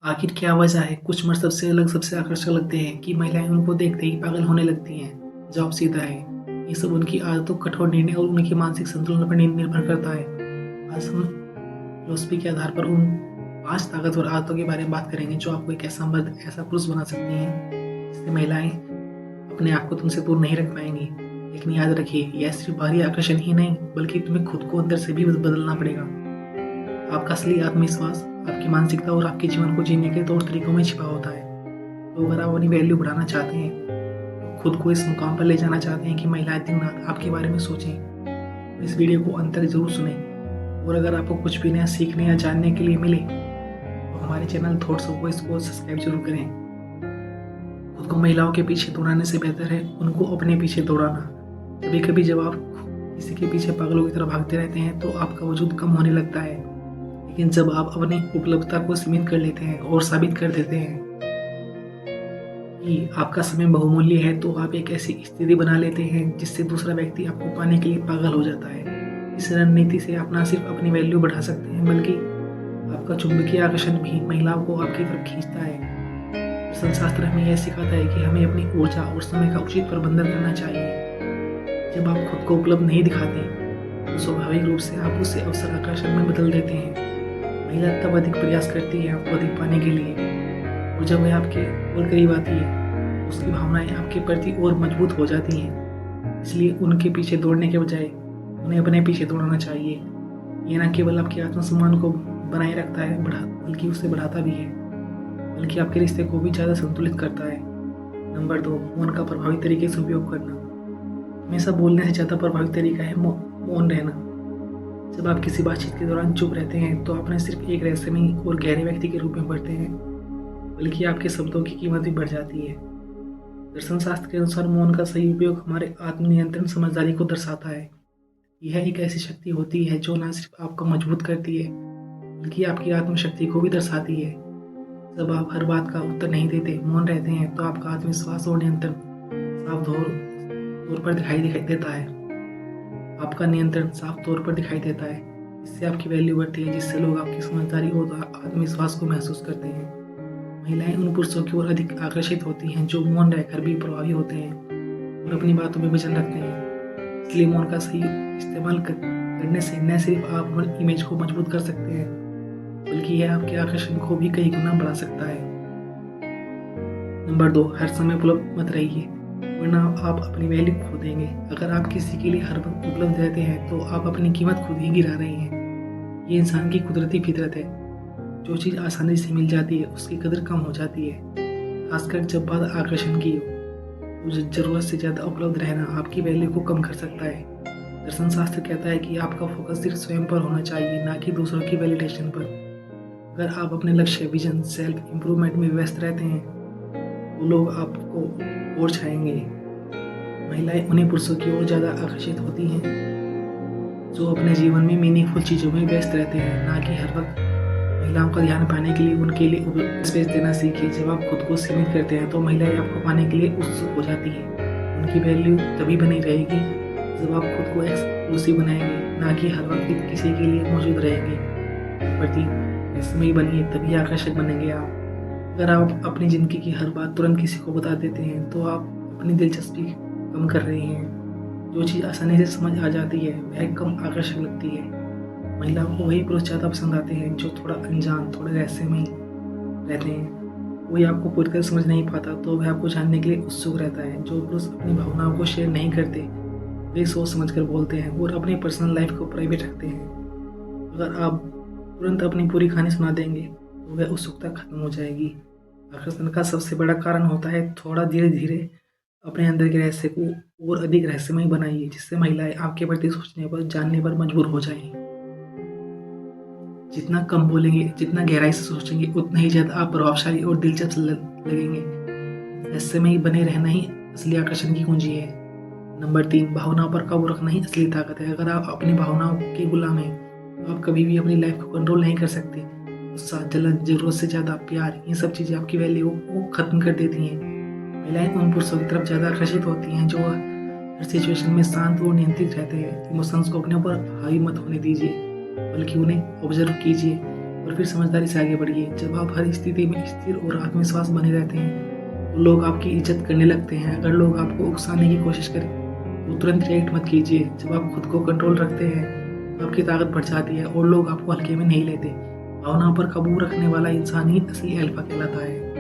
आखिर क्या वजह है? कुछ मर्द सबसे अलग, सबसे आकर्षक लगते हैं कि महिलाएं उनको देखते ही पागल होने लगती हैं। जवाब सीधा है, ये सब उनकी आदतों, कठोर निर्णय और उनके मानसिक संतुलन पर निर्भर करता है। आज हम फिलॉसफी के आधार पर उन 5 ताकतवर आदतों के बारे में बात करेंगे जो आपको एक ऐसा मर्द, ऐसा पुरुष बना सकती हैं जिससे महिलाएं अपने आप को तुमसे दूर नहीं रख पाएंगी। लेकिन याद रखिए, यह सिर्फ बाहरी आकर्षण ही नहीं, बल्कि तुम्हें खुद को अंदर से भी बदलना पड़ेगा। आपका असली आत्मविश्वास आपकी मानसिकता और आपके जीवन को जीने के तौर तरीकों में छिपा होता है। तो अगर आप अपनी वैल्यू बढ़ाना चाहते हैं, तो खुद को इस मुकाम पर ले जाना चाहते हैं कि महिलाएं दिन रात आपके बारे में सोचें, तो इस वीडियो को अंत तक जरूर सुनें। और अगर आपको कुछ भी नया सीखने या जानने के लिए मिले, तो हमारे चैनल थॉट्स ऑफ वॉइस को सब्सक्राइब जरूर करें। खुद को महिलाओं के पीछे दौड़ाने से बेहतर है उनको अपने पीछे दौड़ाना। कभी कभी जब आप किसी के पीछे पागलों की तरह भागते रहते हैं तो आपका वजूद कम होने लगता है। लेकिन जब आप अपनी उपलब्धता को सीमित कर लेते हैं और साबित कर देते हैं कि आपका समय बहुमूल्य है, तो आप एक ऐसी स्थिति बना लेते हैं जिससे दूसरा व्यक्ति आपको पाने के लिए पागल हो जाता है। इस रणनीति से आप न सिर्फ अपनी वैल्यू बढ़ा सकते हैं, बल्कि आपका चुंबकीय आकर्षण भी महिलाओं को आपकी तरफ खींचता है। दर्शनशास्त्र हमें यह सिखाता है कि हमें अपनी ऊर्जा और समय का उचित प्रबंधन करना चाहिए। जब आप खुद को उपलब्ध नहीं दिखाते, तो स्वाभाविक रूप से आप उसे अवसर आकर्षण में बदल देते हैं। महिला तब अधिक प्रयास करती है आपको अधिक पाने के लिए, और जब वह आपके और करीब आती है, उसकी भावनाएं आपके प्रति और मजबूत हो जाती हैं। इसलिए उनके पीछे दौड़ने के बजाय उन्हें अपने पीछे दौड़ना चाहिए। ये न केवल आपके आत्मसम्मान को बनाए रखता है, बल्कि उसे बढ़ाता भी है, बल्कि आपके रिश्ते को भी ज़्यादा संतुलित करता है। नंबर 2, मौन का प्रभावी तरीके से उपयोग करना। हमेशा बोलने से ज़्यादा प्रभावी तरीका है मौन रहना। जब आप किसी बातचीत के दौरान चुप रहते हैं, तो आप न सिर्फ एक रहस्यमयी और गहरे व्यक्ति के रूप में बढ़ते हैं, बल्कि आपके शब्दों की कीमत भी बढ़ जाती है। दर्शनशास्त्र के अनुसार मौन का सही उपयोग हमारे आत्मनियंत्रण समझदारी को दर्शाता है। यह एक ऐसी शक्ति होती है जो न सिर्फ आपको मजबूत करती है, बल्कि आपकी आत्मशक्ति को भी दर्शाती है। जब आप हर बात का उत्तर नहीं देते, मौन रहते हैं, तो आपका आत्मविश्वास और नियंत्रण साफ तौर पर दिखाई देता है। आपका नियंत्रण साफ तौर पर दिखाई देता है। इससे आपकी वैल्यू बढ़ती है, जिससे लोग आपकी समझदारी और आत्मविश्वास को महसूस करते हैं। महिलाएं उन पुरुषों की ओर अधिक आकर्षित होती हैं जो मौन रहकर भी प्रभावी होते हैं और अपनी बातों में वजन रखते हैं। इसलिए मौन का सही इस्तेमाल करने से न सिर्फ आप अपनी इमेज को मजबूत कर सकते हैं, बल्कि यह आपके आकर्षण को भी कई गुना बढ़ा सकता है। नंबर 2, हर समय उपलब्ध मत रहिए, वरना आप अपनी वैल्यू खो देंगे। अगर आप किसी के लिए हर वक्त उपलब्ध रहते हैं, तो आप अपनी कीमत खुद ही गिरा रहे हैं। ये इंसान की कुदरती फितरत है। जो चीज़ आसानी से मिल जाती है, उसकी कदर कम हो जाती है, खासकर जब बात आकर्षण की हो। तो जरूरत से ज़्यादा उपलब्ध रहना आपकी वैल्यू को कम कर सकता है। दर्शनशास्त्र कहता है कि आपका फोकस सिर्फ स्वयं पर होना चाहिए, ना कि दूसरों की वैलिडेशन पर। अगर आप अपने लक्ष्य, विजन, सेल्फ इम्प्रूवमेंट में व्यस्त रहते हैं, तो लोग आपको और छाएंगे। महिलाएं उन्हीं पुरुषों की ओर ज़्यादा आकर्षित होती हैं जो अपने जीवन में मीनिंगफुल चीज़ों में व्यस्त रहते हैं, ना कि हर वक्त। महिलाओं का ध्यान पाने के लिए उनके लिए स्पेस देना सीखिए। जब आप खुद को सीमित करते हैं, तो महिलाएं आपको पाने के लिए उत्सुक हो जाती हैं। उनकी वैल्यू तभी बनी रहेगी जब आप खुद को एक्सक्लूसिव बनाएंगे, ना कि हर वक्त किसी के लिए मौजूद रहेंगे। प्रति इसमें ही बनिए, तभी आकर्षक बनेंगे आप। अगर आप अपनी ज़िंदगी की हर बात तुरंत किसी को बता देते हैं, तो आप अपनी दिलचस्पी कम कर रहे हैं। जो चीज़ आसानी से समझ आ जाती है, वह कम आकर्षक लगती है। महिलाओं को वही पुरुष ज़्यादा पसंद आते हैं जो थोड़ा अनजान, थोड़े रहस्यमयी रहते हैं। कोई आपको पूरी तरह समझ नहीं पाता, तो वह आपको जानने के लिए उत्सुक रहता है। जो पुरुष अपनी भावनाओं को शेयर नहीं करते, वे सोच समझ कर बोलते हैं और अपनी पर्सनल लाइफ को प्राइवेट रखते हैं। अगर आप तुरंत अपनी पूरी कहानी सुना देंगे, तो वह उत्सुकता खत्म हो जाएगी। आकर्षण का सबसे बड़ा कारण होता है थोड़ा धीरे धीरे अपने अंदर के रहस्य को और अधिक रहस्यमय बनाइए, जिससे महिलाएं आपके प्रति सोचने पर, जानने पर मजबूर हो जाएं। जितना कम बोलेंगे, जितना गहराई से सोचेंगे, उतना ही ज़्यादा आप प्रभावशाली और दिलचस्प लगेंगे। रहस्यमय बने रहना ही असली आकर्षण की कुंजी है। नंबर 3, भावनाओं पर काबू रखना ही असली ताकत है। अगर आप अपनी भावनाओं के गुलाम हैं, तो आप कभी भी अपनी लाइफ को कंट्रोल नहीं कर सकते। गुस्सा, जलन, जरूरत से ज़्यादा प्यार, ये सब चीज़ें आपकी वैल्यू को खत्म कर देती हैं। महिलाएं उन पुरुषों की तरफ ज़्यादा आकर्षित होती हैं जो हर सिचुएशन में शांत और नियंत्रित रहते हैं। इमोशंस को अपने ऊपर हावी मत होने दीजिए, बल्कि उन्हें ऑब्जर्व कीजिए। और फिर समझदारी से आगे बढ़िए। जब आप हर स्थिति में स्थिर और आत्मविश्वास बने रहते हैं तो लोग आपकी इज्जत करने लगते हैं। अगर लोग आपको उकसाने की कोशिश करें तो तुरंत रिएक्ट मत कीजिए। जब आप खुद को कंट्रोल रखते हैं तो आपकी ताकत बढ़ जाती है और लोग आपको हल्के में नहीं लेते। भावनाओं पर काबू रखने वाला इंसान ही असली अल्फा कहलाता है।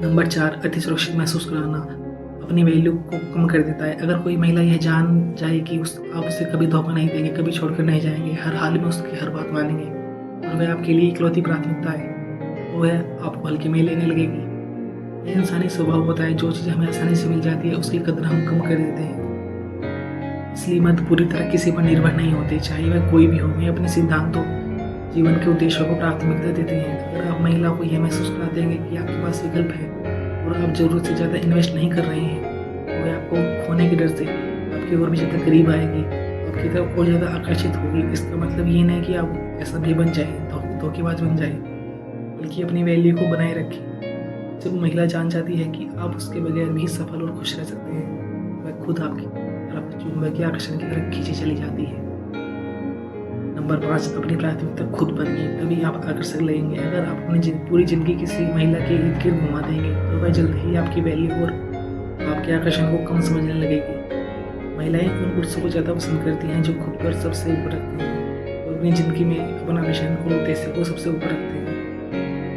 नंबर 4, अति सुरक्षित महसूस कराना अपनी वैल्यू को कम कर देता है। अगर कोई महिला यह जान जाए कि आप उसे कभी धोखा नहीं देंगे, कभी छोड़कर नहीं जाएंगे, हर हाल में उसकी हर बात मानेंगे और वह आपके लिए इकलौती प्राथमिकता है, तो वह आपको हल्के में लेने लगेगी। यह इंसानी स्वभाव होता है। जो चीज़ हमें आसानी से मिल जाती है उसकी कदर हम कम कर देते हैं। इसलिए मत पूरी तरह किसी पर निर्भर नहीं होते, चाहे वह कोई भी हो। मैं अपने सिद्धांतों, जीवन के उद्देश्यों को प्राथमिकता देते हैं। अगर आप महिला को यह महसूस करा देंगे कि आपके पास विकल्प है और आप ज़रूरत से ज़्यादा इन्वेस्ट नहीं कर रहे हैं, तो वह आपको खोने के डर से आपके और भी ज़्यादा करीब आएगी, आपकी तरफ और ज़्यादा आकर्षित होगी। इसका मतलब ये नहीं कि आप ऐसा भी बन जाए, धोखेबाज बन जाए, बल्कि अपनी वैल्यू को बनाए रखें। जब महिला जान जाती है कि आप उसके बगैर भी सफल और खुश रह सकते हैं, वह खुद आपकी तरफ चुंबकीय आकर्षण की तरफ खींची चली जाती है। नंबर 5, अपनी प्राथमिकता खुद बनिए, तभी आप आकर्षक लगेंगे। अगर आप अपनी पूरी जिंदगी किसी महिला के इर्द गिर्द घुमा देंगे तो वह जल्द ही आपकी वैल्यू और आपके आकर्षण को कम समझने लगेगी। महिलाएं उन पुरुषों को ज़्यादा पसंद करती हैं जो खुद पर सबसे ऊपर रखते हैं और अपनी जिंदगी में अपना मिशन और उद्देश्य को सबसे ऊपर रखते हैं।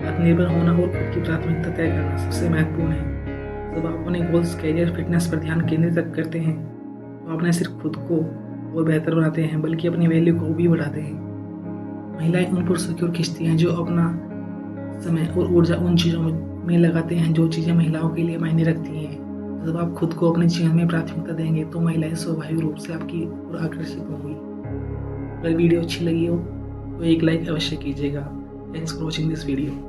आत्मनिर्भर होना और खुद की प्राथमिकता तय करना सबसे महत्वपूर्ण है। जब आप अपने गोल्स, कैरियर, फिटनेस पर ध्यान केंद्रित करते हैं तो आप न सिर्फ खुद को और बेहतर बनाते हैं बल्कि अपनी वैल्यू को भी बढ़ाते हैं। महिलाएं उन पुरुषों की ओर खींचती हैं जो अपना समय और ऊर्जा उन चीज़ों में लगाते हैं जो चीज़ें महिलाओं के लिए मायने रखती हैं। जब आप खुद को अपने जीवन में प्राथमिकता देंगे तो महिलाएं स्वाभाविक रूप से आपकी ओर आकर्षित होंगी। अगर वीडियो अच्छी लगी हो तो एक लाइक अवश्य कीजिएगा। Thanks for watching this video.